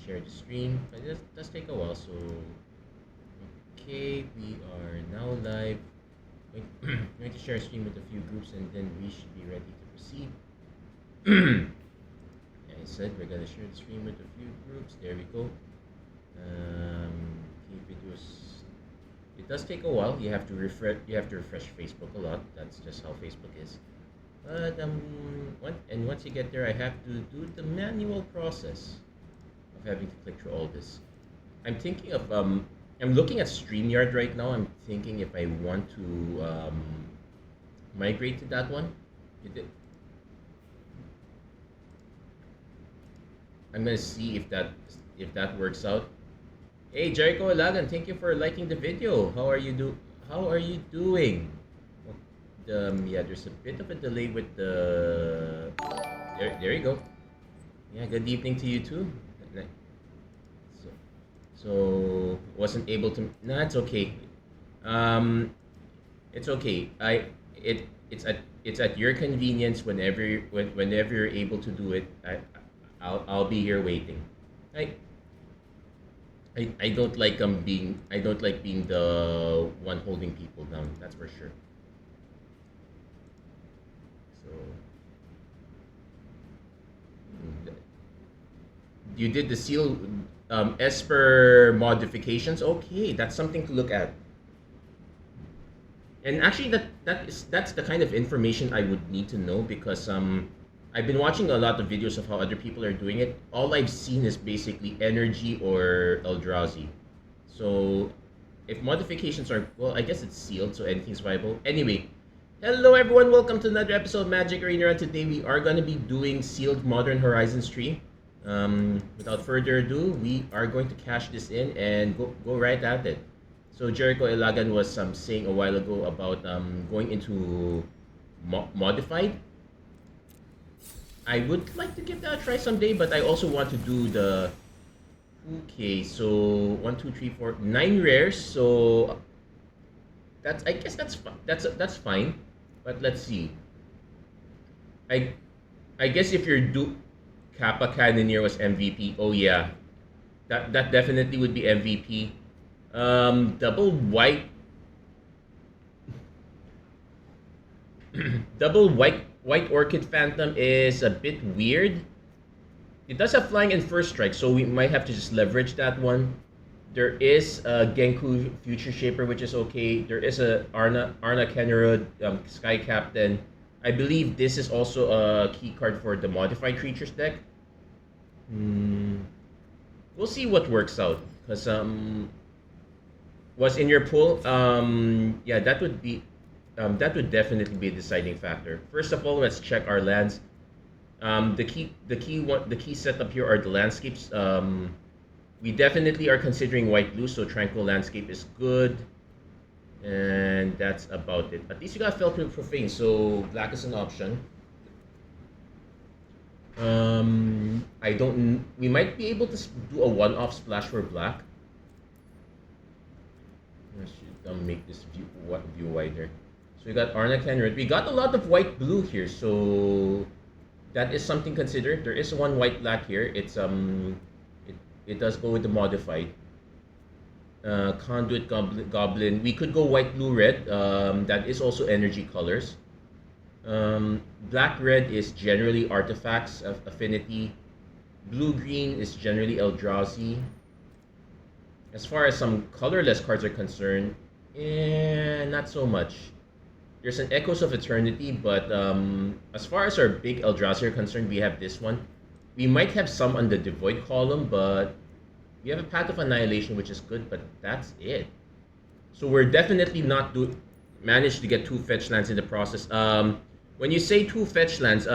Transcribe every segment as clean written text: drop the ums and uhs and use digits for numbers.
share the stream, but it does take a while. So okay, we are now live. Wait, going to share a stream with a few groups, and then we should be ready to proceed. I said we're gonna share the stream with a few groups. There we go. Okay, videos. It does take a while. You have to refresh. You have to refresh Facebook a lot. That's just how Facebook is. But once you get there, I have to do the manual process of having to click through all this. I'm thinking of I'm looking at StreamYard right now. I'm thinking if I want to migrate to that one. I'm gonna see if that works out. Hey Jericho Lagan, thank you for liking the video. How are you doing? Yeah, there's a bit of a delay with the. There you go. Yeah, good evening to you too. So, so wasn't able to. No, it's okay. Um, it's okay. It's at your convenience whenever you're able to do it. I'll be here waiting. I I don't like being the one holding people down. That's for sure. So mm, you did the seal Esper modifications. Okay, that's something to look at. And actually, that's the kind of information I would need to know because I've been watching a lot of videos of how other people are doing it. All I've seen is basically energy or Eldrazi. So if modifications are well, I guess it's sealed, so anything's viable. Anyway, hello everyone, welcome to another episode of Magic Arena. And today we are gonna be doing sealed Modern Horizons 3. Without further ado, we are going to cash this in and go right at it. So Jericho Ilagan was saying a while ago about going into modified. I would like to give that a try someday, but I also want to do the. Okay, so 1, 2, 3, 4, 9 rares. So I guess that's fine, but let's see. I I guess if your Kappa Cannoneer was MVP, oh yeah, that definitely would be MVP. Double white, double white Orchid Phantom is a bit weird. It does have flying and first strike, so we might have to just leverage that one. There is a Genku Future Shaper, which is okay. There is a Arna Kennerud Sky Captain. I believe this is also a key card for the modified creatures deck. We'll see what works out. Because was in your pool, yeah, that would definitely be a deciding factor. First of all, let's check our lands. The key setup here are the landscapes. We definitely are considering white blue, so tranquil landscape is good, and that's about it. At least you got Felcro Profane, so black is an option. I don't. We might be able to do a one-off splash for black. I should make this view wider. So we got Arna Kenrid. We got a lot of white blue here, so that is something considered. There is one white black here. It does go with the modified. Conduit Goblin. We could go white blue red. That is also energy colors. Black red is generally artifacts of affinity. Blue green is generally Eldrazi. As far as some colorless cards are concerned, not so much. There's an Echoes of Eternity, but as far as our big Eldrazi are concerned, we have this one. We might have some on the Devoid column, but we have a Path of Annihilation, which is good, but that's it. So we're definitely not managed to get 2 fetch lands in the process. When you say 2 fetch lands,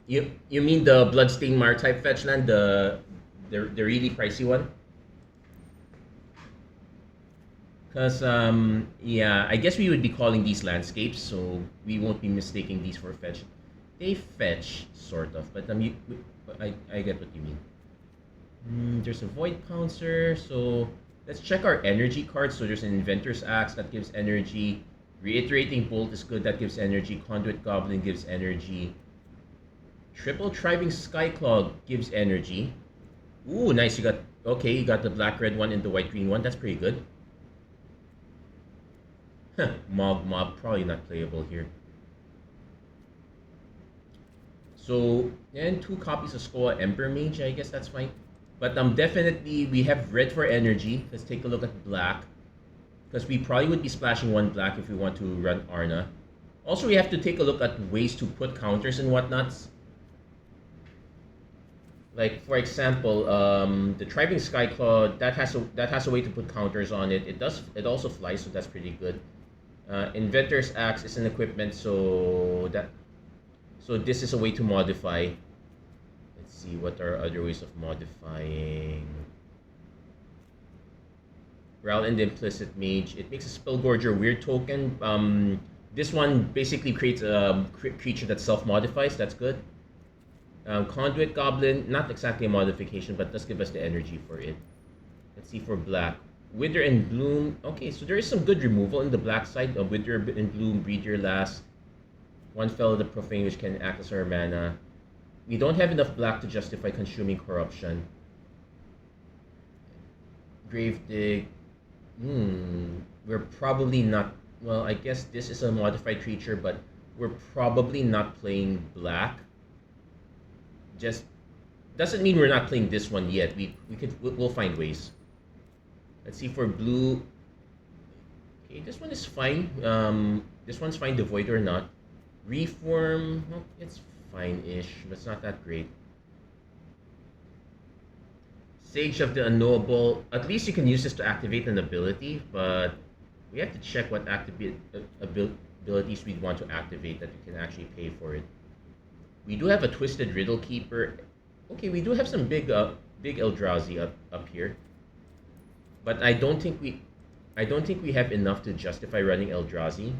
you mean the Bloodstained Mire type fetch land, the really pricey one? Because, yeah, I guess we would be calling these landscapes, so we won't be mistaking these for fetch. They fetch, sort of, but I get what you mean. There's a Void Pouncer, so let's check our energy cards. So there's an Inventor's Axe that gives energy. Reiterating Bolt is good, that gives energy. Conduit Goblin gives energy. Triple Thriving Skyclaw gives energy. Ooh, nice. You got okay. You got the black red one and the white green one. That's pretty good. Huh. Mob probably not playable here. So and two copies of Skoa Ember Mage. I guess that's fine. But definitely we have red for energy. Let's take a look at black. Because we probably would be splashing one black if we want to run Arna. Also, we have to take a look at ways to put counters and whatnots. Like for example, the Thriving Skyclaw that has a way to put counters on it. It also flies, so that's pretty good. Inventor's Axe is an equipment, so this is a way to modify. Let's see what are other ways of modifying. Ral and the Implicit Mage. It makes a Spellgorger weird token. This one basically creates a creature that self-modifies. That's good. Conduit Goblin, not exactly a modification, but does give us the energy for it. Let's see for black. Wither and Bloom. Okay, so there is some good removal in the black side. Wither and Bloom, Breed Your Last. One Fellow of the Profane, which can act as our mana. We don't have enough black to justify consuming Corruption. Gravedigg. We're probably not. Well, I guess this is a modified creature, but we're probably not playing black. Just doesn't mean we're not playing this one yet. We'll find ways. Let's see for blue. Okay, this one is fine. This one's fine, devoid or not. Reform, well, it's fine-ish, but it's not that great. Sage of the Unknowable. At least you can use this to activate an ability, but we have to check what abilities we want to activate that we can actually pay for it. We do have a Twisted Riddle Keeper. Okay, we do have some big Eldrazi up here, but I don't think we have enough to justify running Eldrazi.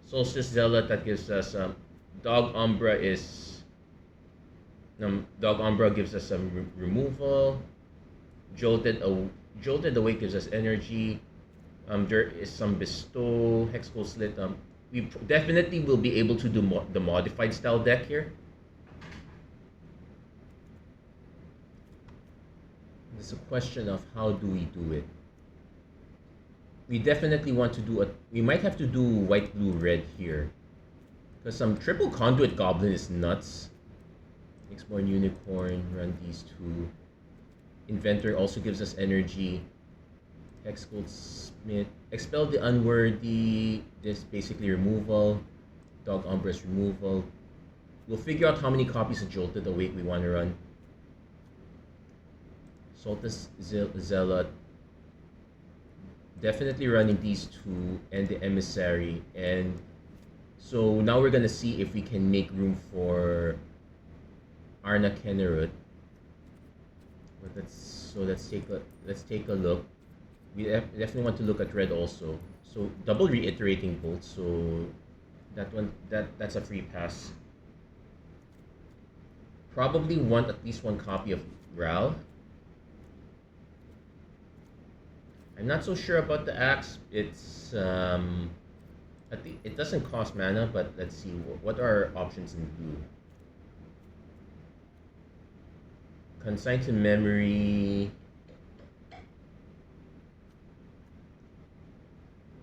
Solstice Zealot, that gives us Dog Umbra Dog Umbra gives us some removal. Jolted Awake gives us energy. There is some Bestow, Hexcool Slit. We definitely will be able to do the modified style deck here. It's a question of how do we do it. We definitely want to do we might have to do white, blue, red here. Because some triple Conduit Goblin is nuts. Mixborn Unicorn, run these two. Inventor also gives us energy. Hexgold Smith. Expel the Unworthy. This basically removal. Dog Umbra's removal. We'll figure out how many copies of Jolted Awake we want to run. Solstice Zealot. Definitely running these two and the Emissary. And so now we're gonna see if we can make room for Arna Kennerut. But let's take a look. We definitely want to look at red also. So double Reiterating Bolt. So that's a free pass. Probably want at least one copy of Ral. I'm not so sure about the axe. It's it doesn't cost mana, but let's see what are our options in blue. Consign to Memory.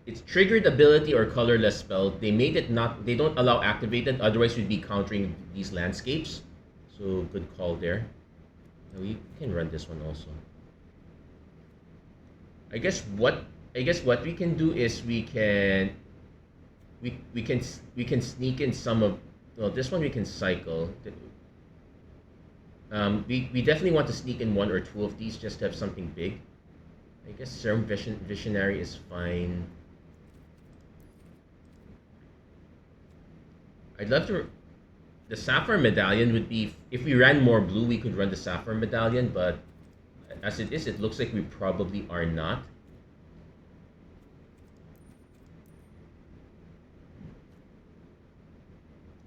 It's triggered ability or colorless spell. They made it not. They don't allow activated. Otherwise, we'd be countering these landscapes. So good call there. We can run this one also. I guess what we can do is we can sneak in some of, well, this one we can cycle. We definitely want to sneak in one or two of these just to have something big. I guess Serum Visionary is fine. I'd love to. The Sapphire Medallion would be, if we ran more blue, we could run the Sapphire Medallion, but as it is, it looks like we probably are not.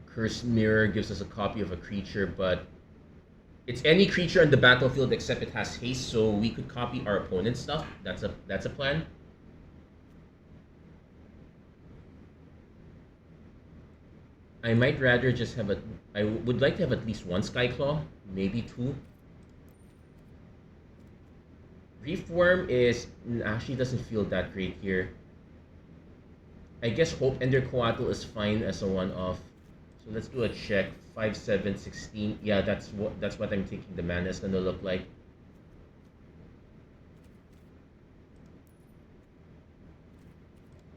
Cursed Mirror gives us a copy of a creature, but it's any creature on the battlefield except it has haste, so we could copy our opponent's stuff. That's a plan. I might rather just have a. I would like to have at least one Skyclaw, maybe two. Reefworm is actually doesn't feel that great here. I guess Hope Ender Coatl is fine as a one-off. So let's do a check. 5, 7, 16. Yeah, that's what I'm thinking the mana is gonna look like.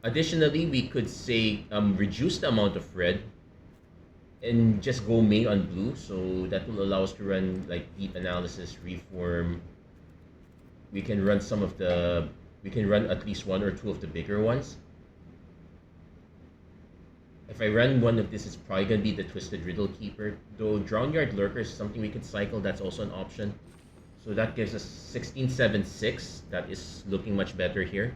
Additionally, we could say reduce the amount of red and just go main on blue. So that will allow us to run like deep analysis, reform. We can run some of the. We can run at least one or two of the bigger ones. If I run one of this, it's probably gonna be the Twisted Riddle Keeper. Though Drownyard Lurker is something we can cycle. That's also an option. So that gives us 16, 7, 6. That is looking much better here.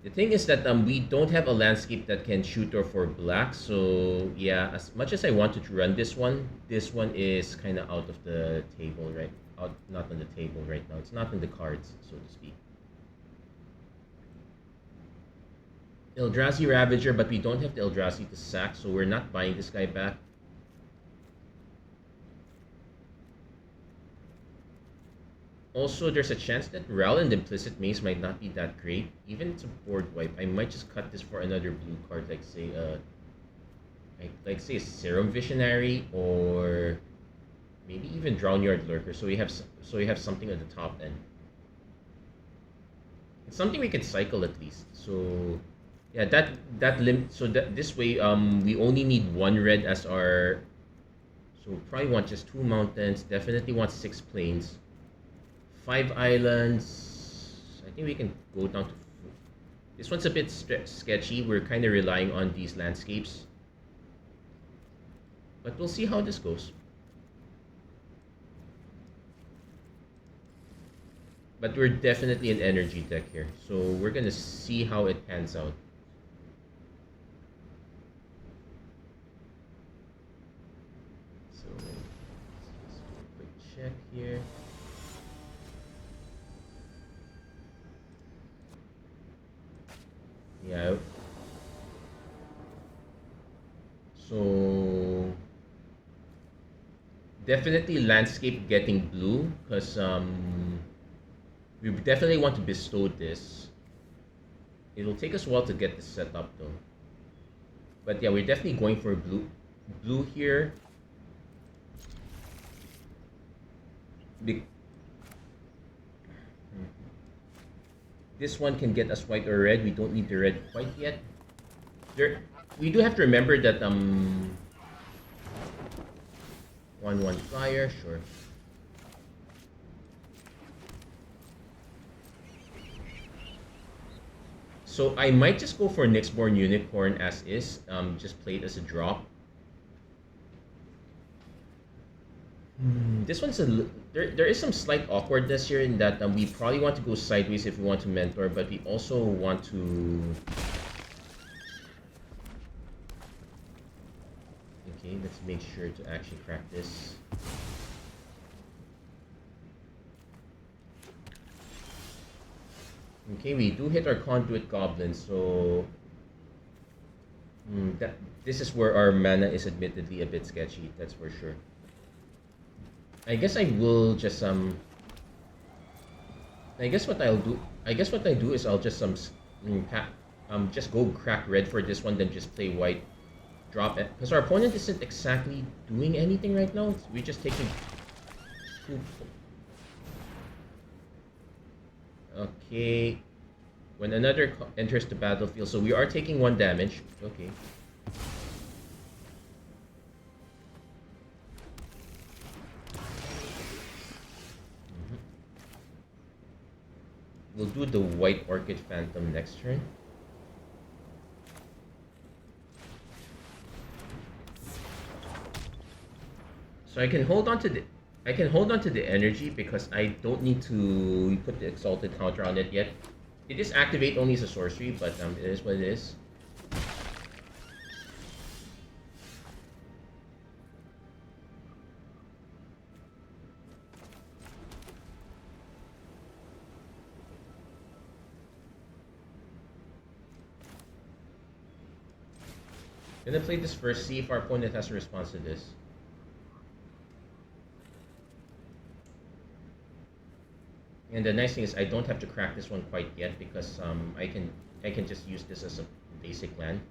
The thing is that we don't have a landscape that can shoot or for black. So yeah, as much as I wanted to run this one is kind of out of the table, right? Not on the table right now. It's not in the cards, so to speak. Eldrazi Ravager, but we don't have the Eldrazi to sack, so we're not buying this guy back. Also, there's a chance that Ral and Implicit Maze might not be that great. Even it's a board wipe. I might just cut this for another blue card, like say like say a Serum Visionary or maybe even Drownyard Lurker. So we have something at the top end. It's something we can cycle at least. So yeah, so that this way we only need one red as our. So probably want just 2 mountains. Definitely want 6 plains. 5 islands. I think we can go down to. This one's a bit sketchy. We're kind of relying on these landscapes. But we'll see how this goes. But we're definitely an energy deck here. So we're going to see how it pans out. So let's do a quick check here. Yeah. So definitely landscape getting blue because we definitely want to bestow this. It'll take us a while to get this set up though. But yeah, we're definitely going for blue here. This one can get us white or red. We don't need the red quite yet. We do have to remember that 1/1 flyer, sure. So I might just go for Nyxborn Unicorn as is. Just play it as a drop. This one's there is some slight awkwardness here in that we probably want to go sideways if we want to mentor, but we also want to. Okay, let's make sure to actually crack this. Okay, we do hit our Conduit Goblin, so this is where our mana is admittedly a bit sketchy. That's for sure. I guess I will just I guess what I'll do. I guess what I do is I'll just just go crack red for this one, then just play white, drop it because our opponent isn't exactly doing anything right now. We're just taking two. Okay. When another enters the battlefield, so we are taking 1 damage. Okay. We'll do the White Orchid Phantom next turn. So I can hold on to the energy because I don't need to put the Exalted counter on it yet. It is activate only as a sorcery, but it is what it is. Gonna play this first, see if our opponent has a response to this. And the nice thing is I don't have to crack this one quite yet because I can just use this as a basic land.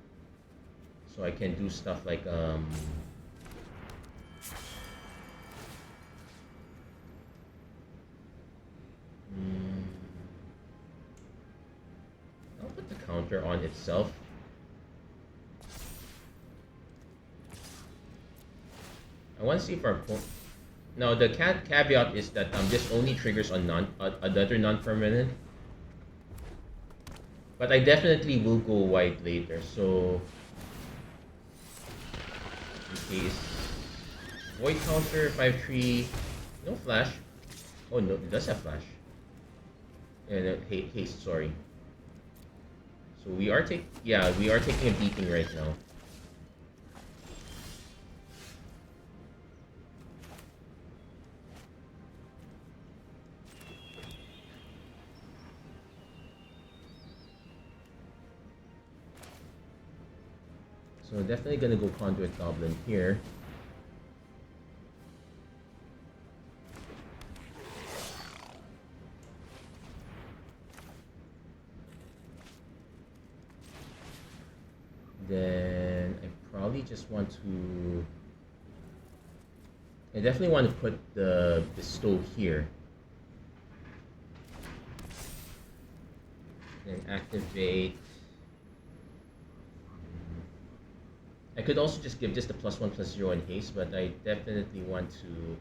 So I can do stuff like I'll put the counter on itself. I want to see if our no, the caveat is that this only triggers on another non-permanent. But I definitely will go white later, so in case void counter 5-3, no flash. Oh no, it does have flash. And haste, sorry. So we are taking a beating right now. So definitely gonna go Conduit Goblin here. Then I probably just want to... I definitely want to put the Bestow here. Then activate... I could also just give just the +1/+0 in haste, but I definitely want to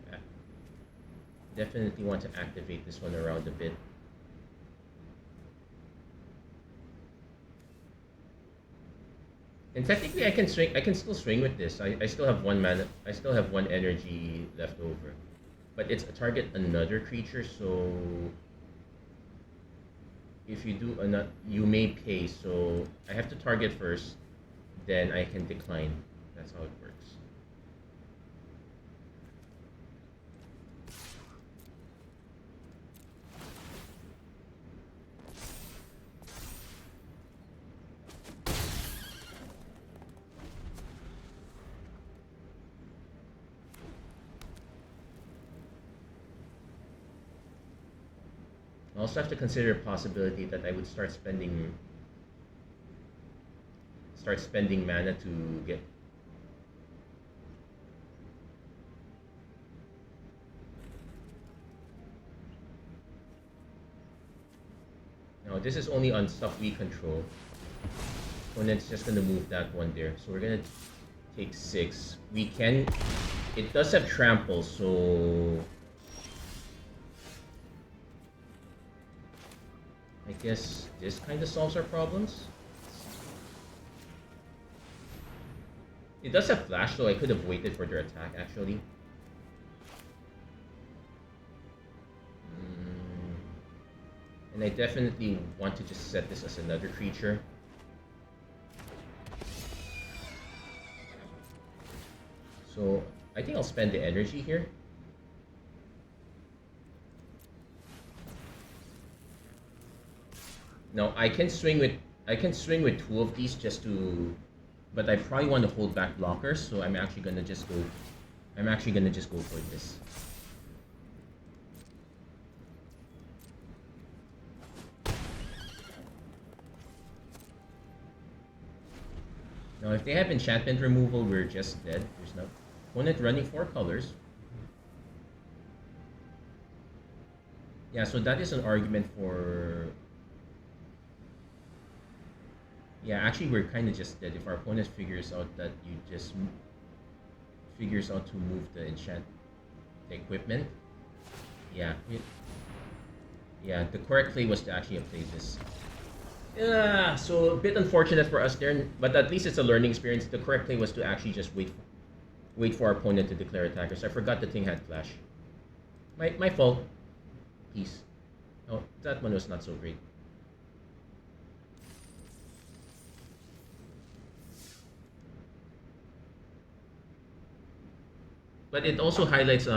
activate this one around a bit. And technically, I can still swing with this. I still have one mana. I still have one energy left over, but it's target another creature. So if you do another, you may pay. So I have to target first. Then I can decline. That's how it works. I also have to consider a possibility that I would start spending mana to get... Now this is only on stuff we control. Opponent's just gonna move that one there. So we're gonna take 6. We can... It does have trample, so... I guess this kind of solves our problems. It does have flash, so I could have waited for their attack, actually. And I definitely want to just set this as another creature. So I think I'll spend the energy here. Now I can swing with 2 of these just to, but I probably want to hold back blockers, so I'm actually gonna just go for this. Now if they have enchantment removal, we're just dead. There's no opponent running 4 colors. Yeah, so that is an argument for... Yeah, actually we're kind of just dead if our opponent figures out that you just figures out to move the equipment. Yeah, yeah. The correct play was to actually play this. Yeah, so a bit unfortunate for us there, but at least it's a learning experience. The correct play was to actually just wait for our opponent to declare attackers. I forgot the thing had flash. My fault. Peace. Oh, that one was not so great. But it also highlights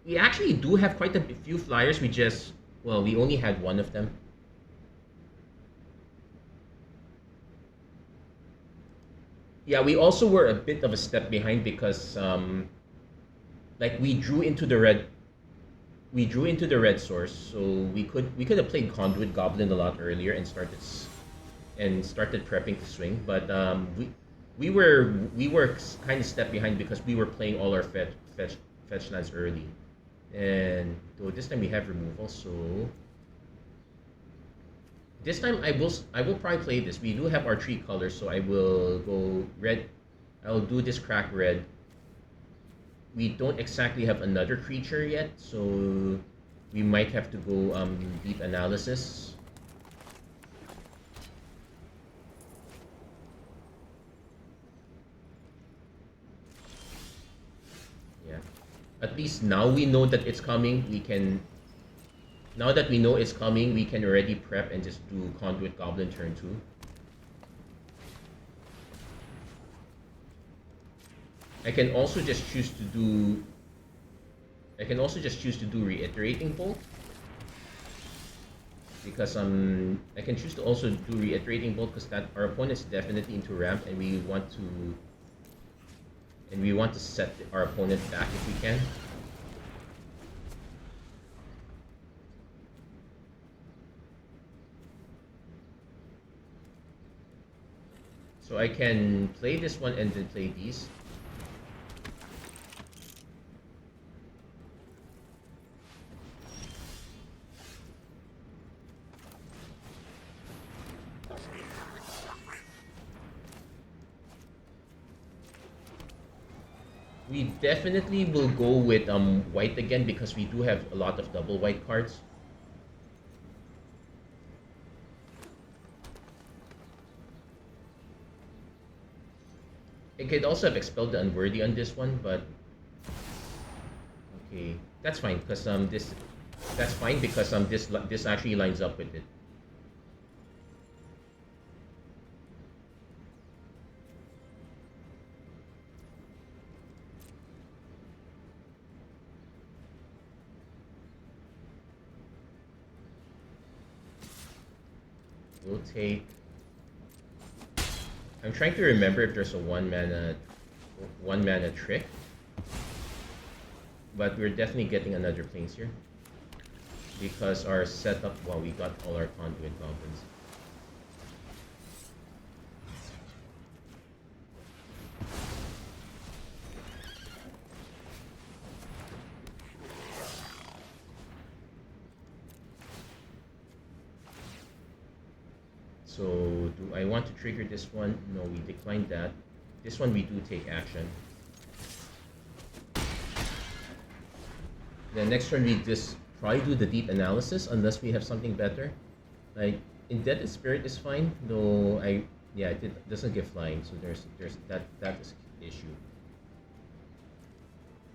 we actually do have quite a few flyers. We only had one of them. Yeah, we also were a bit of a step behind because like we drew into the red source, so we could have played Conduit Goblin a lot earlier and started prepping to swing, but we were kind of step behind because we were playing all our fetch lands early, and though this time we have removal, so this time I will probably play this. We do have our three colors, so I will go red. I'll do this crack red. We don't exactly have another creature yet, so we might have to go deep analysis. Yeah. At least now we know that it's coming. Now that we know it's coming, we can already prep and just do Conduit Goblin turn 2. I can also just choose to do Reiterating Bolt, because I can choose to also do Reiterating Bolt because that our opponent's definitely into ramp, and we want to set our opponent back if we can. So I can play this one and then play these. We definitely will go with white again because we do have a lot of double white cards. It could also have expelled the unworthy on this one, but okay, that's fine because this actually lines up with it. We'll take. I'm trying to remember if there's a one mana trick, but we're definitely getting another Plains here because our setup. Well, we got all our Conduit Goblins. So do I want to trigger this one? No, we declined that. This one we do take action. The next turn we just probably do the deep analysis unless we have something better. Like Indebted Spirit is fine, though it doesn't give flying, so there's that is an issue.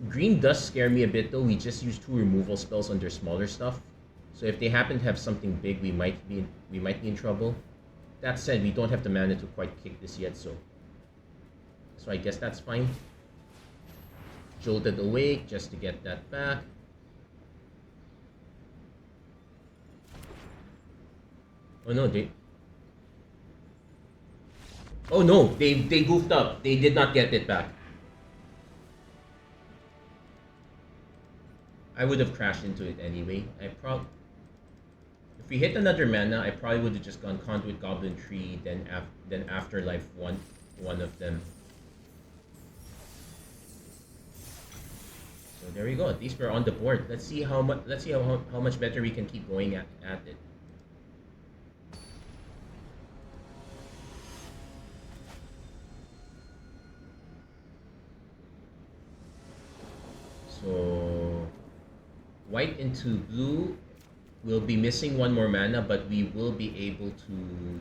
Green does scare me a bit though. We just use 2 removal spells on their smaller stuff. So if they happen to have something big, we might be in trouble. That said, we don't have the mana to quite kick this yet, so I guess that's fine. Jolted Awake just to get that back. Oh no, they goofed up. They did not get it back. I would have crashed into it anyway. If we hit another mana, I probably would have just gone Conduit Goblin 3, then Afterlife one of them. So there we go. At least we're on the board. Let's see how much better we can keep going at it. So white into blue. We'll be missing 1 more mana, but we will be able to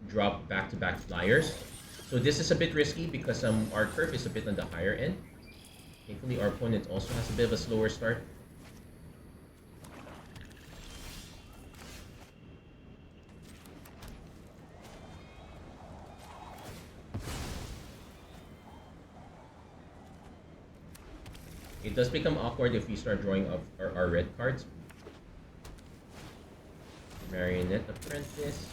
drop back-to-back flyers. So this is a bit risky because our curve is a bit on the higher end. Thankfully, our opponent also has a bit of a slower start. It does become awkward if we start drawing up our red cards. Marionette Apprentice.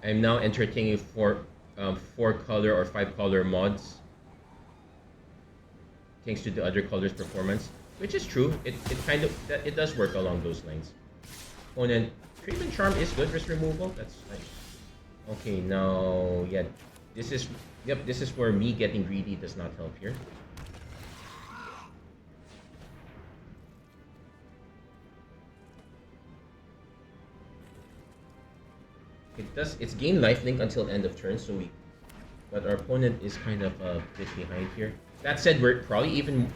I'm now entertaining four color or five color mods thanks to the other colors performance, which is true. It does work along those lines. Opponent treatment charm is good risk removal. That's nice. Okay, now yeah, this is this is where me getting greedy does not help here. It's gain lifelink until end of turn, so but our opponent is kind of a bit behind here. That said, we're probably even.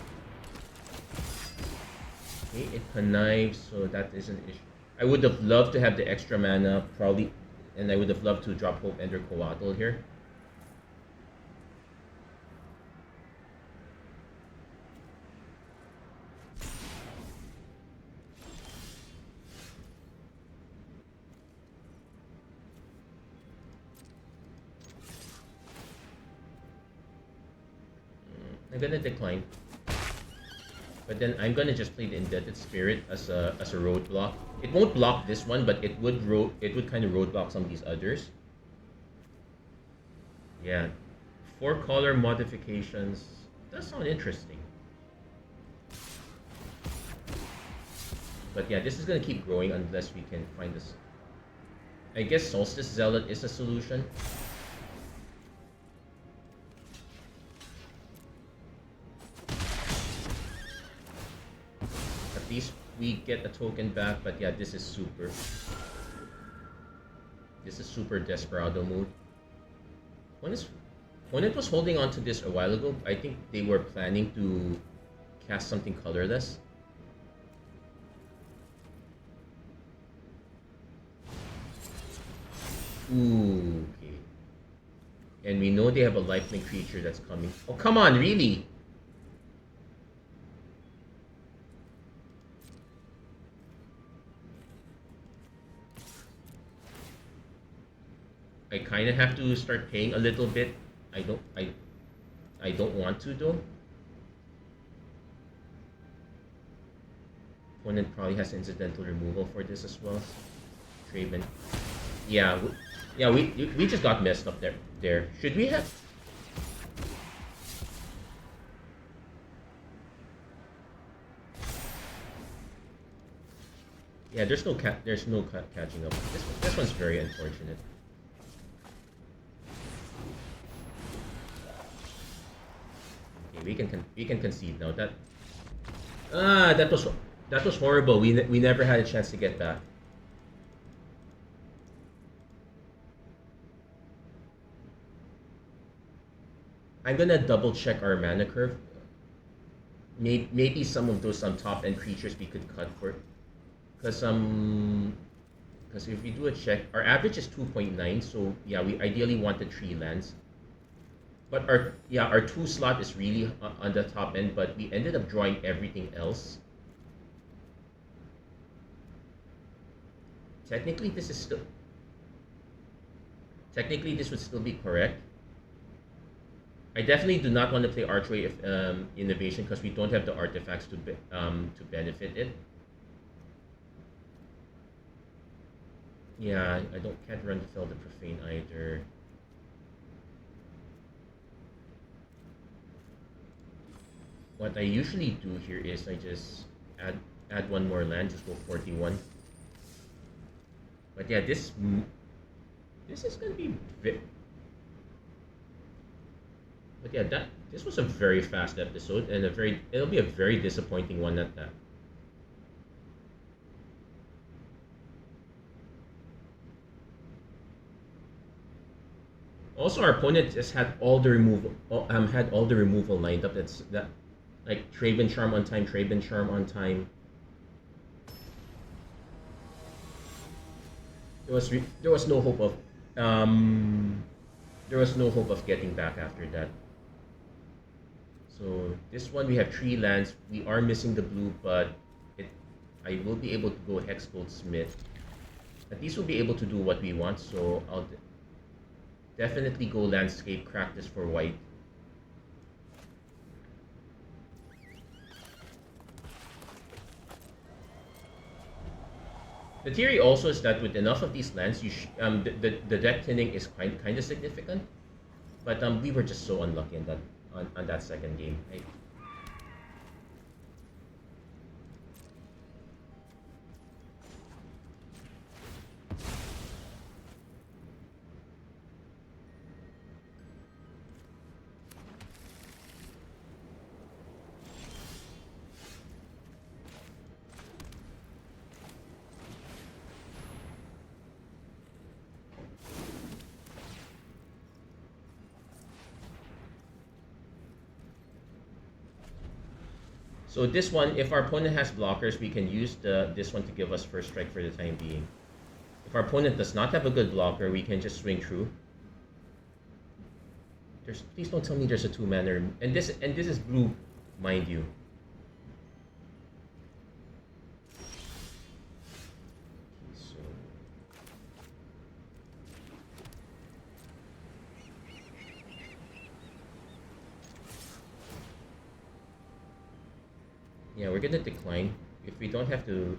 Okay, it connives, so that is an issue. I would have loved to have the extra mana, probably, and I would have loved to drop Hope Ender Coatl here. I'm gonna decline. But then I'm gonna just play the Indebted Spirit as a roadblock. It won't block this one, but it would kind of roadblock some of these others. Yeah, 4 color modifications does sound interesting. But yeah, this is gonna keep growing unless we can find this. I guess Solstice Zealot is a solution. At least we get a token back, but yeah, this is super. This is super Desperado mode. When it was holding on to this a while ago, I think they were planning to cast something colorless. Ooh, okay. And we know they have a lifelink creature that's coming. Oh, come on, really? I kind of have to start paying a little bit. I don't want to though. Opponent probably has incidental removal for this as well. Traven. Yeah, we just got messed up there. Should we have? Yeah, there's no catching up. This one's very unfortunate. Okay, we can concede now. That was horrible. We never had a chance to get that. I'm gonna double check our mana curve. Maybe some of those top end creatures we could cut for, because if we do a check, our average is 2.9. So yeah, we ideally wanted 3 lands. But our 2 slot is really on the top end, but we ended up drawing everything else. Technically, this would still be correct. I definitely do not want to play Archway Innovation because we don't have the artifacts to benefit it. Yeah, I can't run Fell the Profane either. What I usually do here is I just add 1 more land, just go 41. But yeah, this is gonna be but yeah, this was a very fast episode and it'll be a very disappointing one at that. Also, our opponent just had all the removal lined up. That's that, like Traven Charm on time, Traven Charm on time. There was no hope of getting back after that. So this one we have 3 lands. We are missing the blue, but I will be able to go Hex Goldsmith. At least we'll be able to do what we want. So I'll definitely go Landscape, crack this for white. The theory also is that with enough of these lands, the deck thinning is kind of significant. But we were just so unlucky in that on that second game. Right? So this one, if our opponent has blockers, we can use this one to give us first strike for the time being. If our opponent does not have a good blocker, we can just swing through. Please don't tell me there's a 2-mana, and this is blue, mind you. So yeah, we're gonna decline if we don't have to.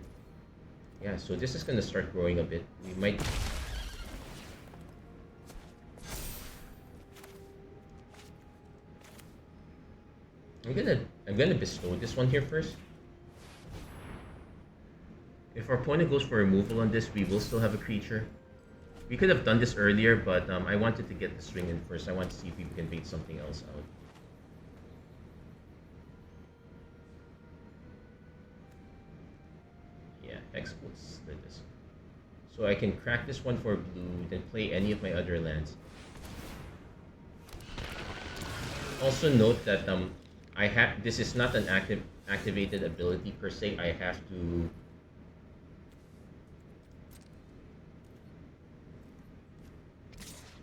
Yeah, so this is gonna start growing a bit. We might. I'm gonna bestow this one here first. If our opponent goes for removal on this, we will still have a creature. We could have done this earlier, but I wanted to get the swing in first. I want to see if we can bait something else out. Yeah, Hex will split this. So I can crack this one for blue, then play any of my other lands. Also note that this is not an activated ability per se. I have to.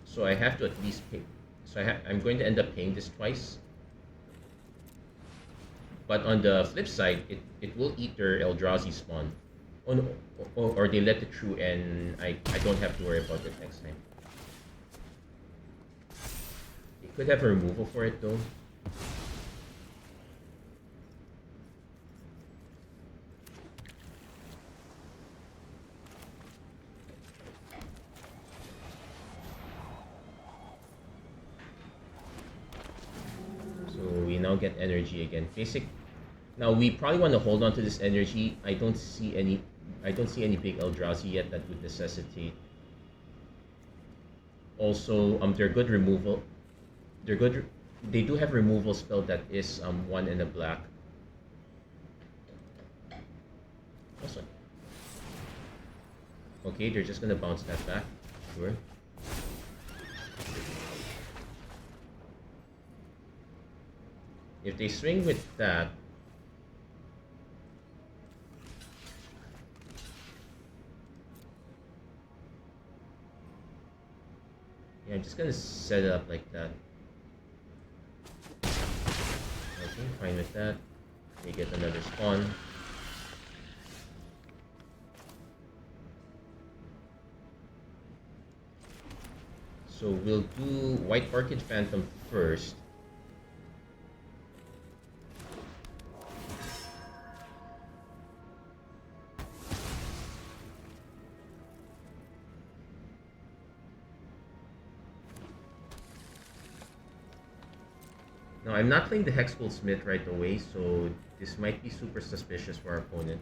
So I have to at least pay. So I'm going to end up paying this twice. But on the flip side, it will eat their Eldrazi spawn. Or they let it through, and I don't have to worry about it next time. You could have a removal for it though. Now get energy again. Now we probably want to hold on to this energy. I don't see any big Eldrazi yet that would necessitate. Also, they're good removal. They're good. They do have removal spell that is 1 and a black. Also, okay, they're just gonna bounce that back. Sure. If they swing with that, yeah, I'm just gonna set it up like that. Okay, fine with that. They get another spawn. So we'll do White Orchid Phantom first. Now, I'm not playing the Hexgold Smith right away, so this might be super suspicious for our opponent.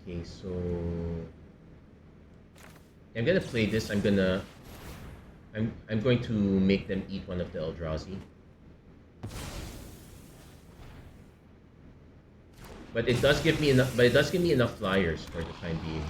Okay, so I'm gonna play this. I'm going to make them eat one of the Eldrazi. But it does give me enough. But it does give me enough flyers for the time being.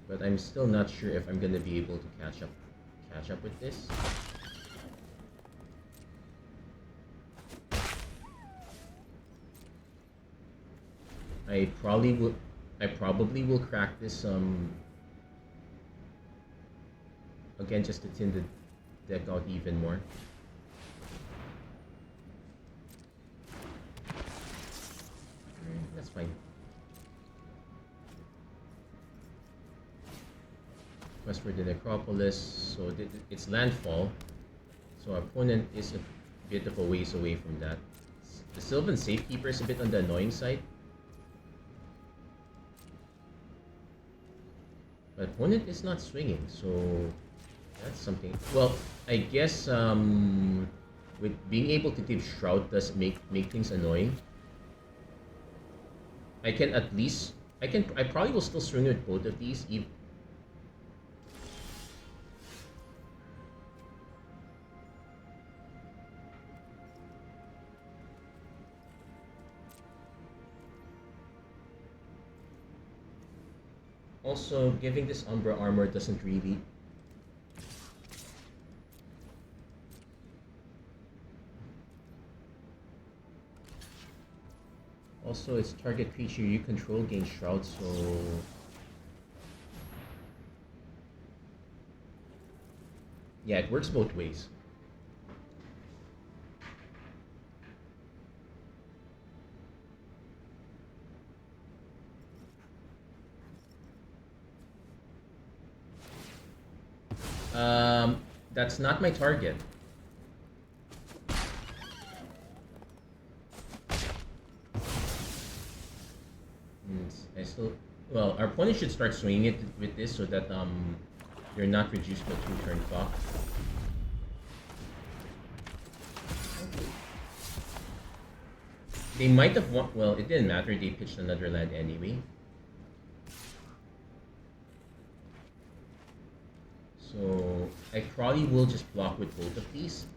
But I'm still not sure if I'm gonna be able to catch up with this. I probably will. I probably will crack this again just to thin the deck out even more. That's fine. Quest for the Necropolis. So it's landfall. So our opponent is a bit of a ways away from that. The Sylvan Safekeeper is a bit on the annoying side. But opponent is not swinging, so that's something. Well, I guess with being able to give Shroud does make things annoying. I can at least I probably will still swing with both of these. Also, giving this Umbra armor doesn't really. Also, it's target creature you control gains Shroud, so. Yeah, it works both ways. That's not my target. I still, well, our opponent should start swinging it with this so that you're not reduced to a 2-turn clock. They might have won. Well, it didn't matter. They pitched another land anyway. So I probably will just block with both of these.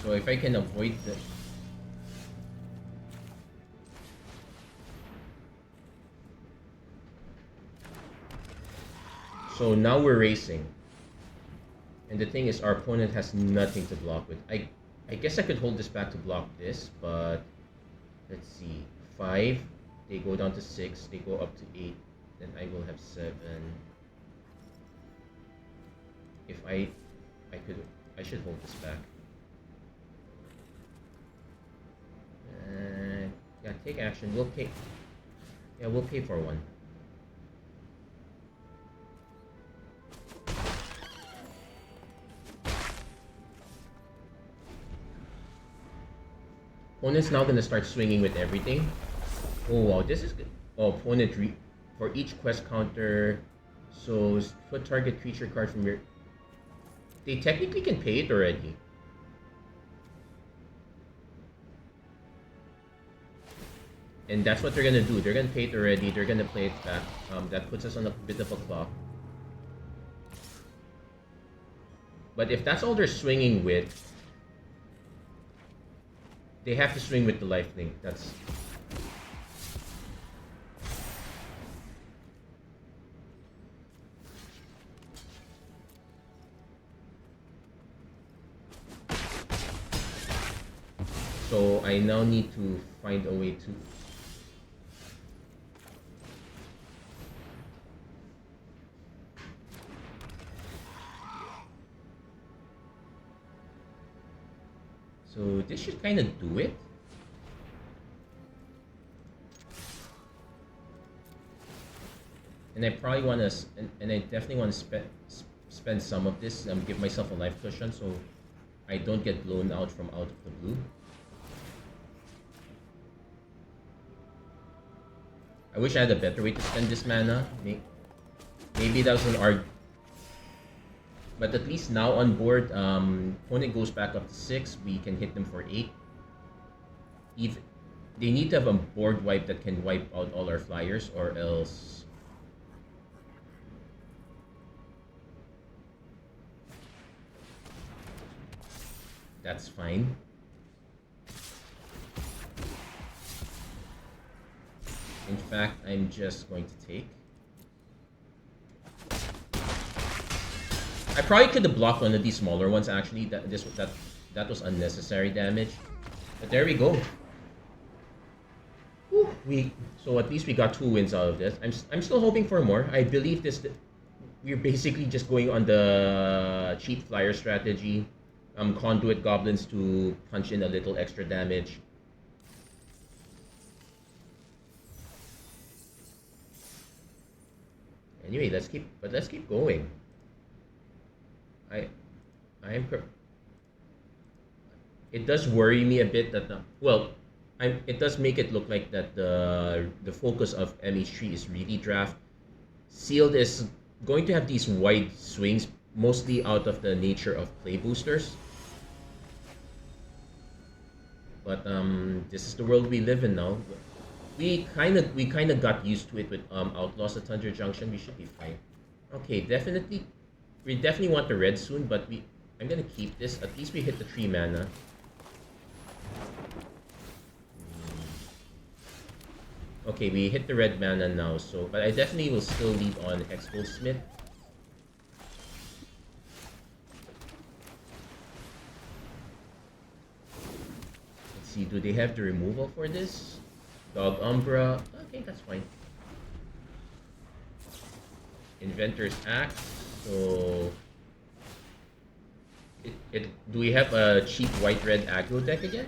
So if I can avoid the... So now we're racing. And the thing is, our opponent has nothing to block with. I guess I could hold this back to block this, but let's see. 5, they go down to 6, they go up to 8, then I will have 7. If I should hold this back. Yeah, take action. We'll pay. Yeah, we'll pay for one. Opponent's now gonna start swinging with everything. Oh wow, this is good. Oh, opponent for each quest counter. So put target creature card from your. They technically can pay it already. And that's what they're gonna do. They're gonna pay it already. They're gonna play it back. That puts us on a bit of a clock. But if that's all they're swinging with, they have to swing with the lifelink. That's... So I now need to find a way to... So this should kind of do it. And I probably want to, and I definitely want to spend some of this, give myself a life cushion so I don't get blown out from out of the blue. I wish I had a better way to spend this mana. Maybe that was an argument. But at least now on board, opponent goes back up to 6. We can hit them for 8. Even they need to have a board wipe that can wipe out all our flyers, or else that's fine. In fact, I'm just going to take. probably could have blocked one of these smaller ones actually. That was unnecessary damage. But there we go. Whew, so at least we got 2 wins out of this. I'm still hoping for more. I believe we're basically just going on the cheap flyer strategy. Conduit goblins to punch in a little extra damage. Anyway, let's keep going. I am. It does worry me a bit that it does make it look like that the focus of MH3 is really draft. Sealed is going to have these wide swings, mostly out of the nature of play boosters. But this is the world we live in now. We kind of got used to it with Outlaws at Thunder Junction. We should be fine. Okay, we definitely want the red soon, but I'm gonna keep this. At least we hit the 3 mana. Okay, we hit the red mana now, but I definitely will still lead on Hexgoldsmith. Let's see, do they have the removal for this? Dog Umbra. Okay, that's fine. Inventor's Axe. So do we have a cheap white-red aggro deck again?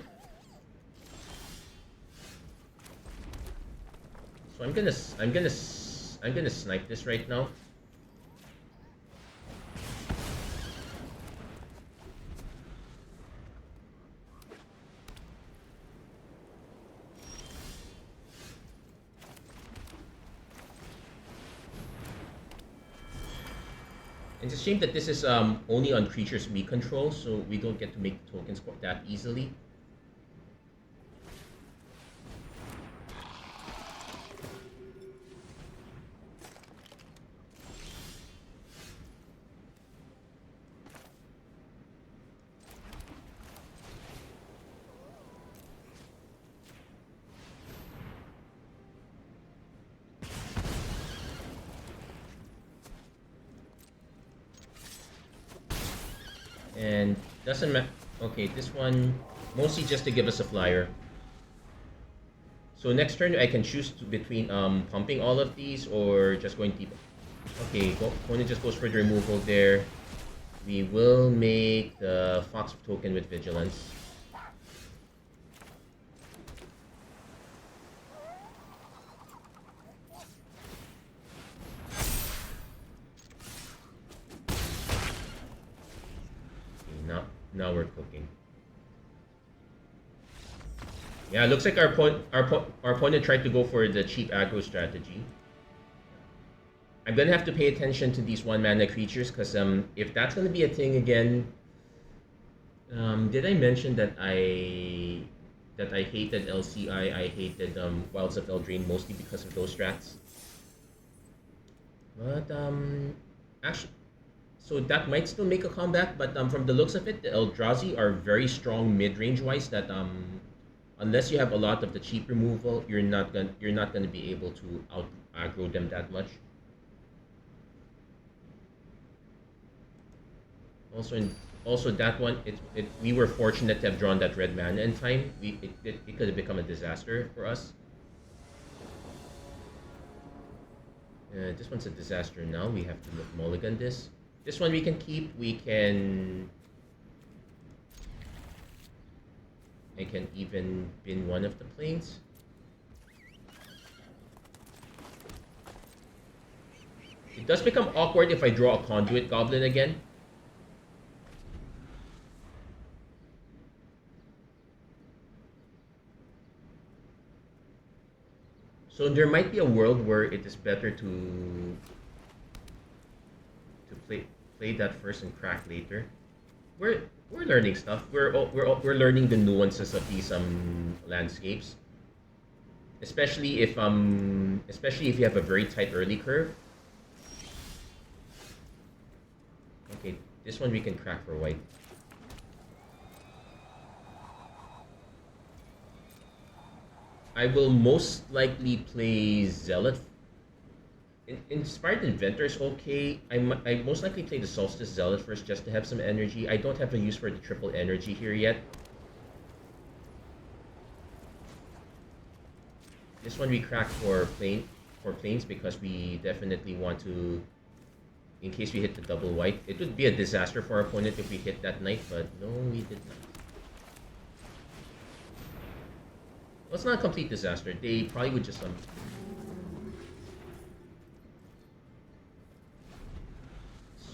So I'm gonna snipe this right now. It's a shame that this is only on creatures we control, so we don't get to make tokens that easily. And doesn't matter. Okay, this one mostly just to give us a flyer. So next turn I can choose between pumping all of these or just going deep. Okay, opponent just goes for the removal there. We will make the Fox token with Vigilance. Now we're cooking. Yeah, it looks like our opponent tried to go for the cheap aggro strategy. I'm gonna have to pay attention to these 1-mana creatures because if that's gonna be a thing again, did I mention that I hated LCI? I hated Wilds of Eldraine mostly because of those strats. But actually. So that might still make a comeback, but from the looks of it, the Eldrazi are very strong mid-range wise. That unless you have a lot of the cheap removal, you're not gonna be able to out aggro them that much. Also that one, we were fortunate to have drawn that red mana in time. It could have become a disaster for us. This one's a disaster now. We have to mulligan this. This one we can keep. I can even bin one of the planes. It does become awkward if I draw a Conduit Goblin again. So there might be a world where it is better to play that first and crack later. We're learning stuff. We're learning the nuances of these landscapes. Especially if you have a very tight early curve. Okay, this one we can crack for white. I will most likely play Zealot. Inspired Inventor is okay. I most likely play the Solstice Zealot first just to have some energy. I don't have a use for the triple energy here yet. This one we crack for planes because we definitely want to, in case we hit the double white. It would be a disaster for our opponent if we hit that knight, but no, we did not. Well, it's not a complete disaster. They probably would just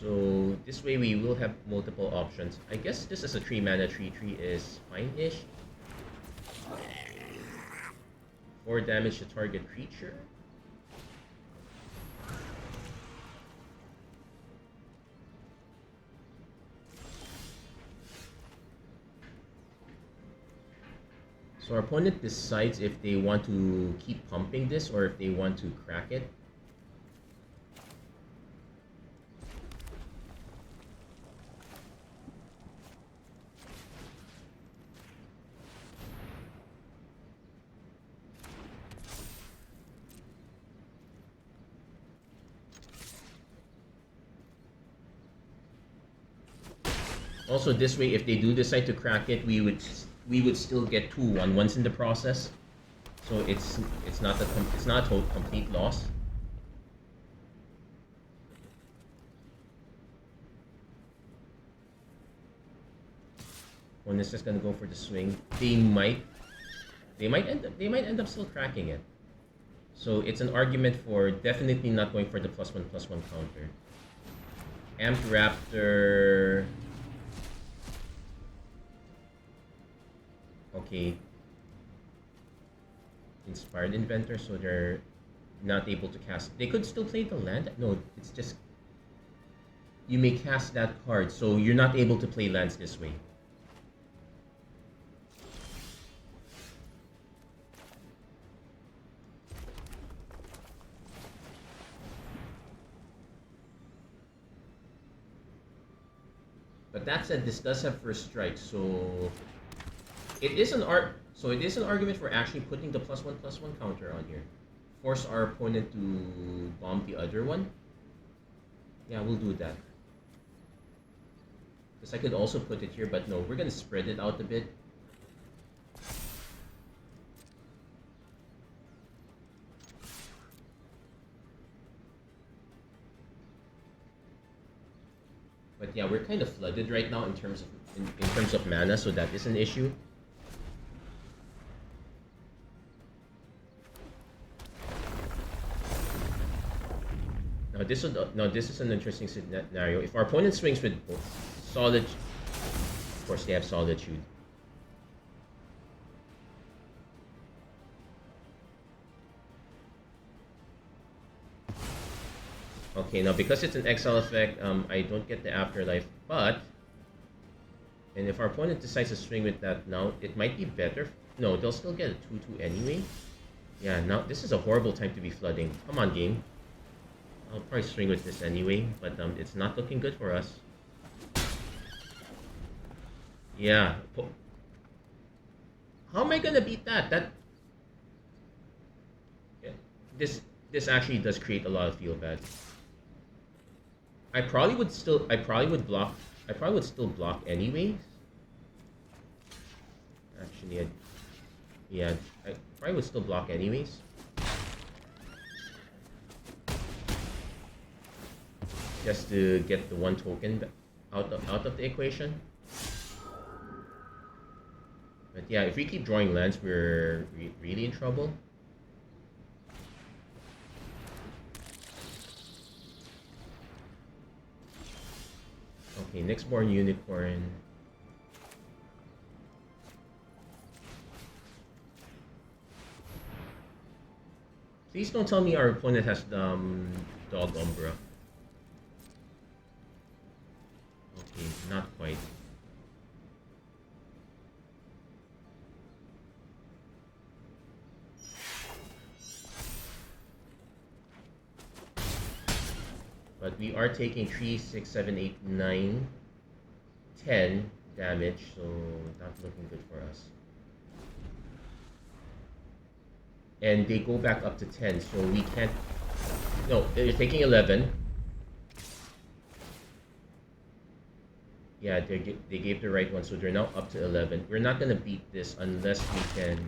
So this way we will have multiple options. I guess this is a 3-mana 3/3 is fine-ish. 4 damage to target creature. So our opponent decides if they want to keep pumping this or if they want to crack it. Also, this way, if they do decide to crack it, we would still get 2 1/1s in the process. So it's not a complete loss. When it's just gonna go for the swing, they might end up still cracking it. So it's an argument for definitely not going for the +1/+1 counter. Amped Raptor. Okay. Inspired Inventor, so they're not able to cast. They could still play the land. No, it's just you may cast that card, so you're not able to play lands this way. But that said, this does have first strike, so it is an argument for actually putting the +1/+1 counter on here. Force our opponent to bomb the other one. Yeah, we'll do that. Because I could also put it here, but no, we're gonna spread it out a bit. But yeah, we're kind of flooded right now in terms of mana, so that is an issue. Now this is an interesting scenario. If our opponent swings with solid, of course they have Solitude. Okay, now because it's an exile effect, I don't get the afterlife, but and if our opponent decides to swing with that now, it might be better. No, they'll still get a 2/2 anyway. Yeah, now this is a horrible time to be flooding. Come on, game. I'll probably swing with this anyway, but it's not looking good for us. Yeah. How am I gonna beat that? Yeah, this actually does create a lot of feel bad. I probably would still block anyway. Actually, yeah, I probably would still block anyways. Just to get the 1 token out of the equation. But yeah, if we keep drawing lands, we're really in trouble. Okay, Nyxborn Unicorn. Please don't tell me our opponent has Dog Umbra. Okay, not quite. But we are taking 3, 6, 7, 8, 9, 10 damage, so not looking good for us. And they go back up to 10, so we can't No, you're taking 11. Yeah, they gave the right one, so they're now up to 11. We're not gonna beat this unless we can.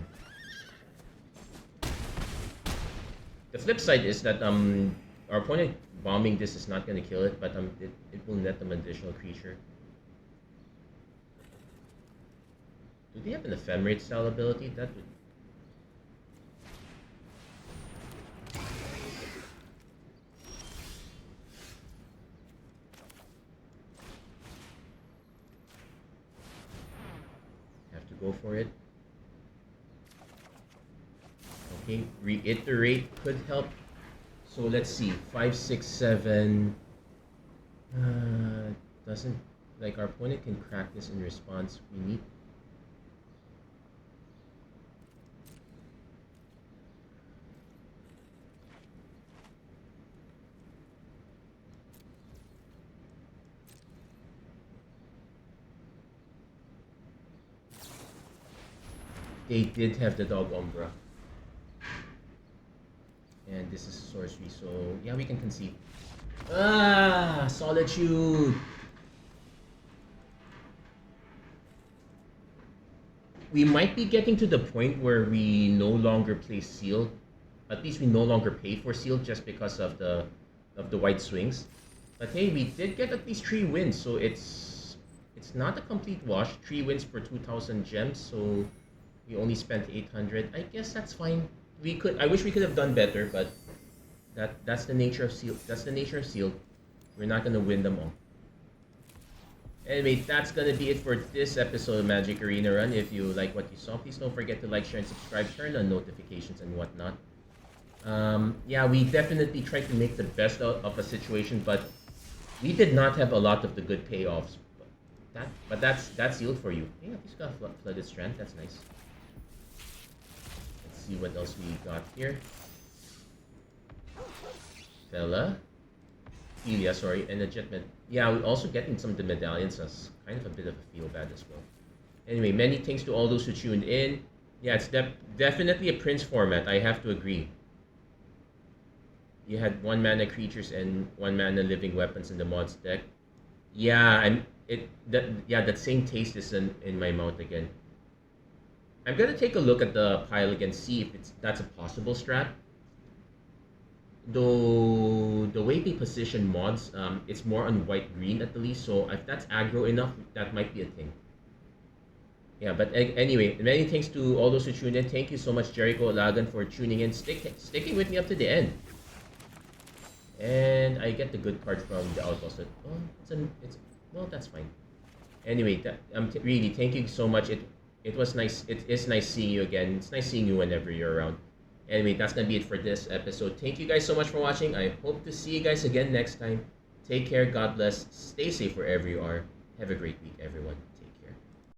The flip side is that our opponent bombing this is not gonna kill it, but it will net them additional creature. Do they have an ephemerate style ability? That would. Have to go for it. Okay, reiterate could help. So let's see, 5, 6, 7. Doesn't like our opponent can crack this in response. We need. They did have the dog Umbra. And this is sorcery, so yeah, we can concede. Ah, Solitude! We might be getting to the point where we no longer play sealed. At least we no longer pay for sealed just because of the white swings. But hey, we did get at least 3 wins, so it's not a complete wash. 3 wins for 2,000 gems, so we only spent 800. I guess that's fine. I wish we could have done better, but that's the nature of sealed. That's the nature of sealed. We're not gonna win them all. Anyway, that's gonna be it for this episode of Magic Arena Run. If you like what you saw, please don't forget to like, share, and subscribe. Turn on notifications and whatnot. Yeah, we definitely tried to make the best out of a situation, but we did not have a lot of the good payoffs. But that's sealed for you. Yeah, he's got flooded strand. That's nice. Let's see what else we got here. Fella. Ilya, sorry, and a Jetman. Yeah, we're also getting some of the medallions as kind of a bit of a feel bad as well. Anyway, many thanks to all those who tuned in. Yeah, it's definitely a Prince format, I have to agree. You had 1 mana creatures and 1 mana living weapons in the mods deck. Yeah, that same taste is in my mouth again. I'm gonna take a look at the pile again, see if that's a possible strat. Though the way they position mods, it's more on white-green at the least, so if that's aggro enough, that might be a thing. Yeah, but anyway, many thanks to all those who tuned in. Thank you so much, Jericho Lagan, for tuning in, sticking with me up to the end. And I get the good card from the Outlaws. Oh, well, that's fine. Anyway, really, thank you so much. It was nice. It is nice seeing you again. It's nice seeing you whenever you're around. Anyway, that's gonna be it for this episode. Thank you guys so much for watching. I hope to see you guys again next time. Take care. God bless. Stay safe wherever you are. Have a great week, everyone.